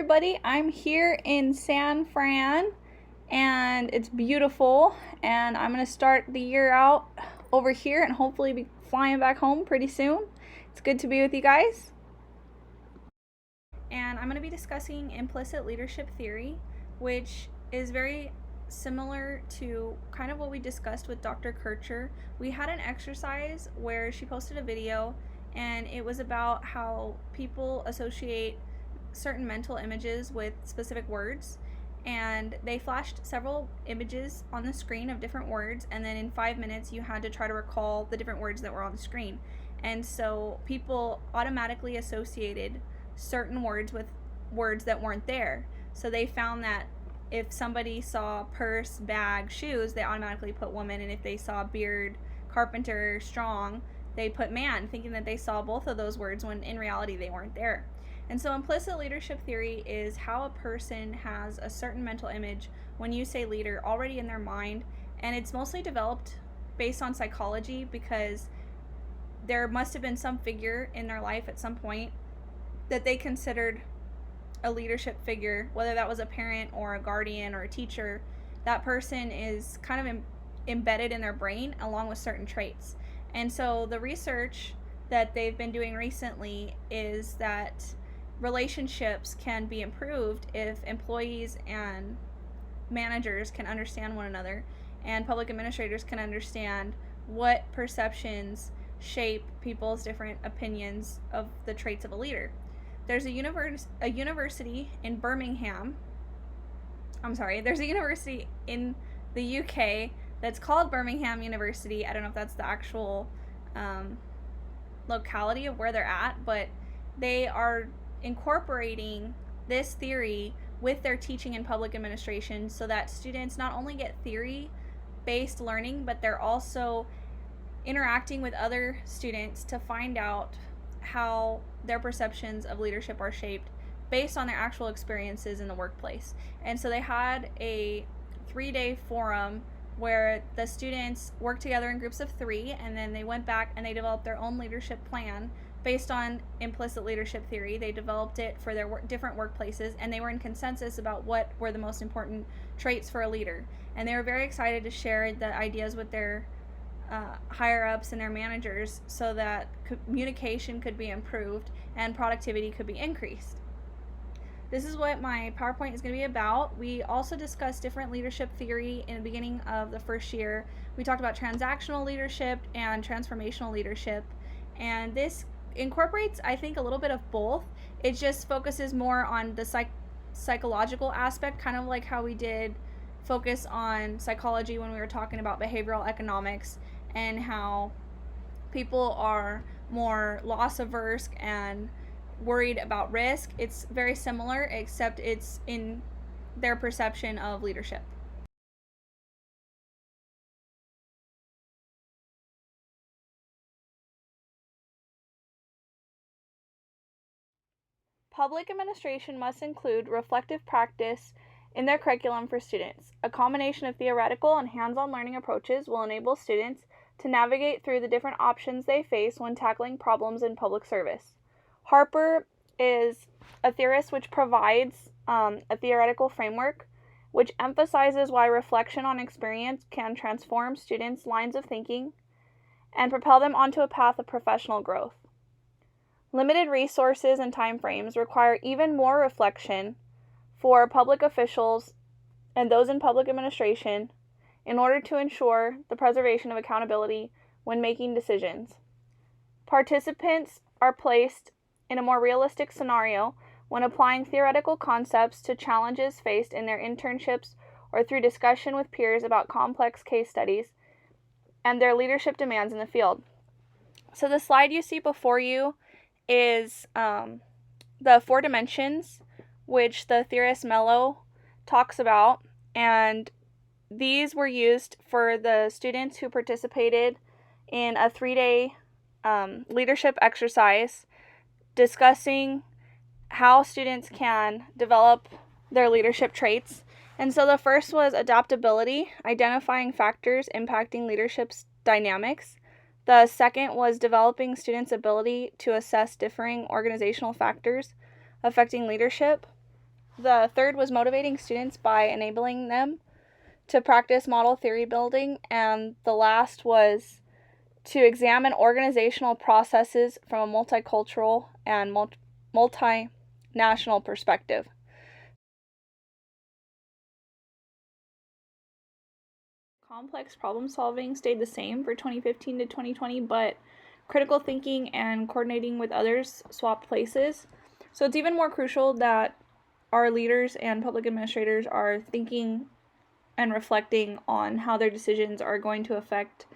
everybody. I'm here in San Fran and it's beautiful, and I'm going to start the year out over here and hopefully be flying back home pretty soon. It's good to be with you guys. And I'm going to be discussing implicit leadership theory, which is very similar to kind of what we discussed with Dr. Kircher. We had an exercise where she posted a video, and it was about how people associate certain mental images with specific words, and they flashed several images on the screen of different words, and then in 5 minutes you had to try to recall the different words that were on the screen. And so people automatically associated certain words with words that weren't there. So they found that if somebody saw purse, bag, shoes, they automatically put woman, and if they saw beard, carpenter, strong, they put man, thinking that they saw both of those words when in reality they weren't there. And so implicit leadership theory is how a person has a certain mental image when you say leader already in their mind, and it's mostly developed based on psychology because there must have been some figure in their life at some point that they considered a leadership figure, whether that was a parent or a guardian or a teacher. That person is kind of embedded in their brain along with certain traits. And so the research that they've been doing recently is that relationships can be improved if employees and managers can understand one another, and public administrators can understand what perceptions shape people's different opinions of the traits of a leader. There's a university in there's a university in the UK that's called Birmingham University. I don't know if that's the actual locality of where they're at, but they are incorporating this theory with their teaching in public administration so that students not only get theory-based learning, but they're also interacting with other students to find out how their perceptions of leadership are shaped based on their actual experiences in the workplace. And so they had a 3-day forum where the students worked together in groups of 3, and then they went back and they developed their own leadership plan based on implicit leadership theory. They developed it for their different workplaces, and they were in consensus about what were the most important traits for a leader. And they were very excited to share the ideas with their higher ups and their managers so that communication could be improved and productivity could be increased. This is what my PowerPoint is going to be about. We also discussed different leadership theory in the beginning of the first year. We talked about transactional leadership and transformational leadership, and this incorporates, I think, a little bit of both. It just focuses more on the psychological aspect, kind of like how we did focus on psychology when we were talking about behavioral economics and how people are more loss averse and worried about risk. It's very similar, except it's in their perception of leadership. Public administration must include reflective practice in their curriculum for students. A combination of theoretical and hands-on learning approaches will enable students to navigate through the different options they face when tackling problems in public service. Harper is a theorist which provides a theoretical framework which emphasizes why reflection on experience can transform students' lines of thinking and propel them onto a path of professional growth. Limited resources and time frames require even more reflection for public officials and those in public administration in order to ensure the preservation of accountability when making decisions. Participants are placed in a more realistic scenario when applying theoretical concepts to challenges faced in their internships or through discussion with peers about complex case studies and their leadership demands in the field. So the slide you see before you is the 4 dimensions which the theorist Mello talks about, and these were used for the students who participated in a 3-day leadership exercise discussing how students can develop their leadership traits. And so the first was adaptability, identifying factors impacting leadership's dynamics. The second was developing students' ability to assess differing organizational factors affecting leadership. The third was motivating students by enabling them to practice model theory building. And the last was to examine organizational processes from a multicultural and multinational perspective. Complex problem solving stayed the same for 2015 to 2020, but critical thinking and coordinating with others swapped places. So it's even more crucial that our leaders and public administrators are thinking and reflecting on how their decisions are going to affect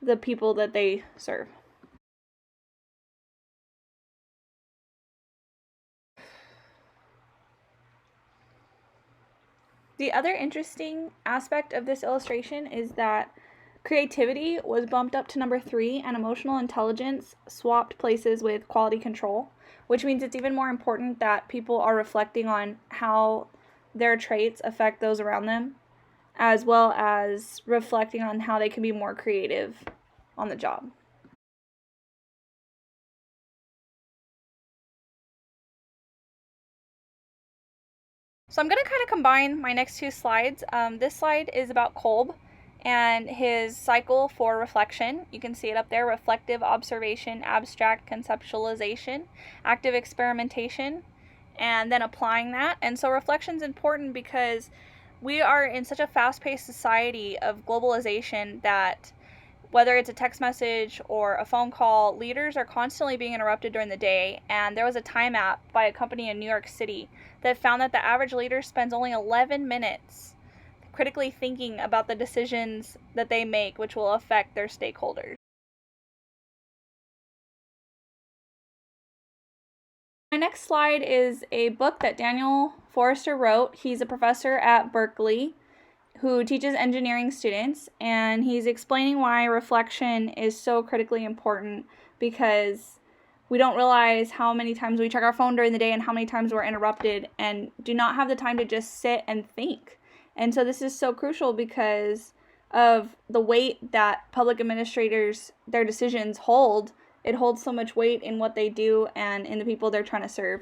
the people that they serve. The other interesting aspect of this illustration is that creativity was bumped up to number 3 and emotional intelligence swapped places with quality control, which means it's even more important that people are reflecting on how their traits affect those around them, as well as reflecting on how they can be more creative on the job. So I'm going to kind of combine my next two slides. This slide is about Kolb and his cycle for reflection. You can see it up there: reflective observation, abstract conceptualization, active experimentation, and then applying that. And so reflection is important because we are in such a fast-paced society of globalization that whether it's a text message or a phone call, leaders are constantly being interrupted during the day. And there was a time app by a company in New York City that found that the average leader spends only 11 minutes critically thinking about the decisions that they make, which will affect their stakeholders. My next slide is a book that Daniel Forrester wrote. He's a professor at Berkeley who teaches engineering students, and he's explaining why reflection is so critically important, because we don't realize how many times we check our phone during the day and how many times we're interrupted and do not have the time to just sit and think. And so this is so crucial because of the weight that public administrators, their decisions hold. It holds so much weight in what they do and in the people they're trying to serve.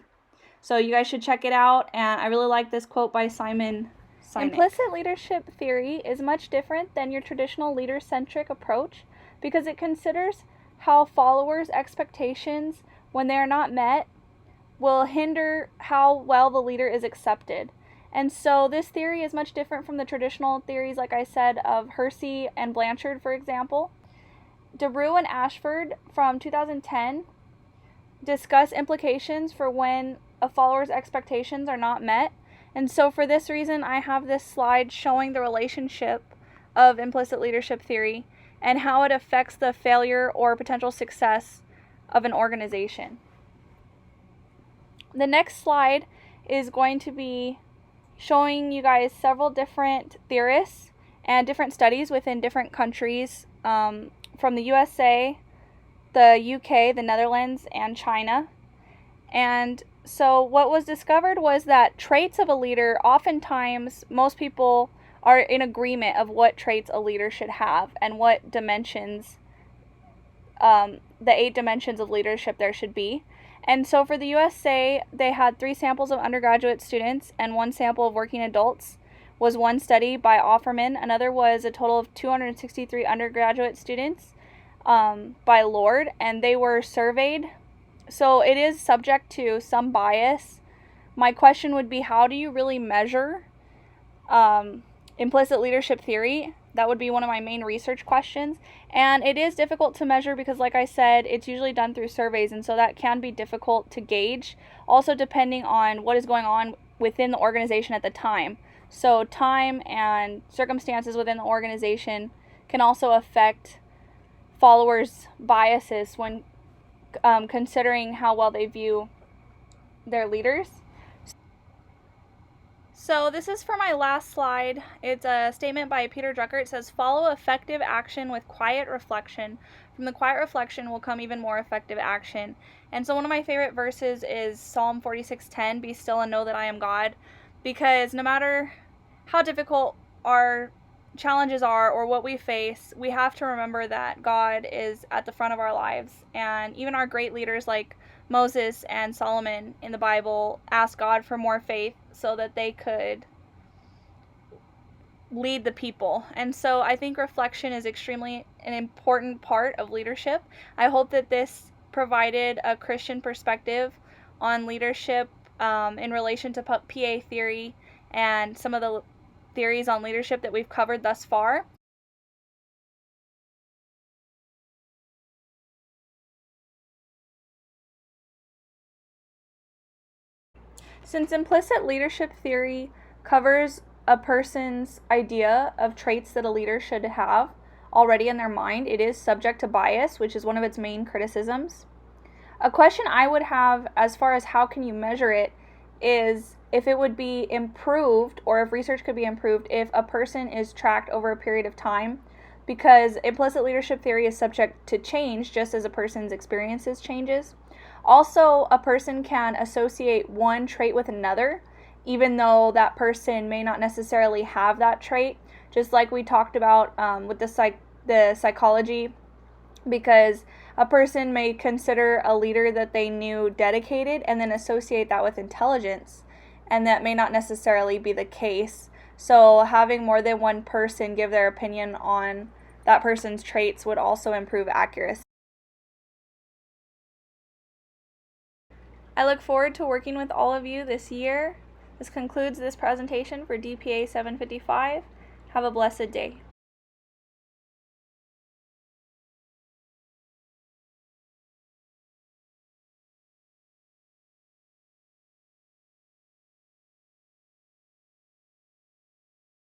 So you guys should check it out. And I really like this quote by Simon Sinek. Implicit leadership theory is much different than your traditional leader-centric approach because it considers how followers' expectations, when they are not met, will hinder how well the leader is accepted. And so this theory is much different from the traditional theories, like I said, of Hersey and Blanchard, for example. DeRue and Ashford from 2010 discuss implications for when a follower's expectations are not met. And so for this reason, I have this slide showing the relationship of implicit leadership theory and how it affects the failure or potential success of an organization. The next slide is going to be showing you guys several different theorists and different studies within different countries, from the USA, the UK, the Netherlands, and China. And so what was discovered was that traits of a leader, oftentimes most people are in agreement of what traits a leader should have and what dimensions, the 8 dimensions of leadership there should be. And so for the USA, they had 3 samples of undergraduate students and 1 sample of working adults. Was one study by Offerman. Another was a total of 263 undergraduate students by Lord, and they were surveyed. So it is subject to some bias. My question would be, how do you really measure implicit leadership theory? That would be one of my main research questions. And it is difficult to measure because, like I said, it's usually done through surveys, and so that can be difficult to gauge. Also, depending on what is going on within the organization at the time. So time and circumstances within the organization can also affect followers' biases when considering how well they view their leaders. So this is for my last slide. It's a statement by Peter Drucker. It says, follow effective action with quiet reflection. From the quiet reflection will come even more effective action. And so one of my favorite verses is Psalm 46:10, be still and know that I am God. Because no matter how difficult our challenges are or what we face, we have to remember that God is at the front of our lives. And even our great leaders like Moses and Solomon in the Bible asked God for more faith so that they could lead the people. And so I think reflection is extremely an important part of leadership. I hope that this provided a Christian perspective on leadership in relation to PA theory and some of the theories on leadership that we've covered thus far. Since implicit leadership theory covers a person's idea of traits that a leader should have already in their mind, it is subject to bias, which is one of its main criticisms. A question I would have as far as how can you measure it is if it would be improved, or if research could be improved, if a person is tracked over a period of time, because implicit leadership theory is subject to change just as a person's experiences changes. Also, a person can associate one trait with another, even though that person may not necessarily have that trait, just like we talked about with the psychology, because a person may consider a leader that they knew dedicated and then associate that with intelligence, and that may not necessarily be the case. So having more than one person give their opinion on that person's traits would also improve accuracy. I look forward to working with all of you this year. This concludes this presentation for DPA 755. Have a blessed day.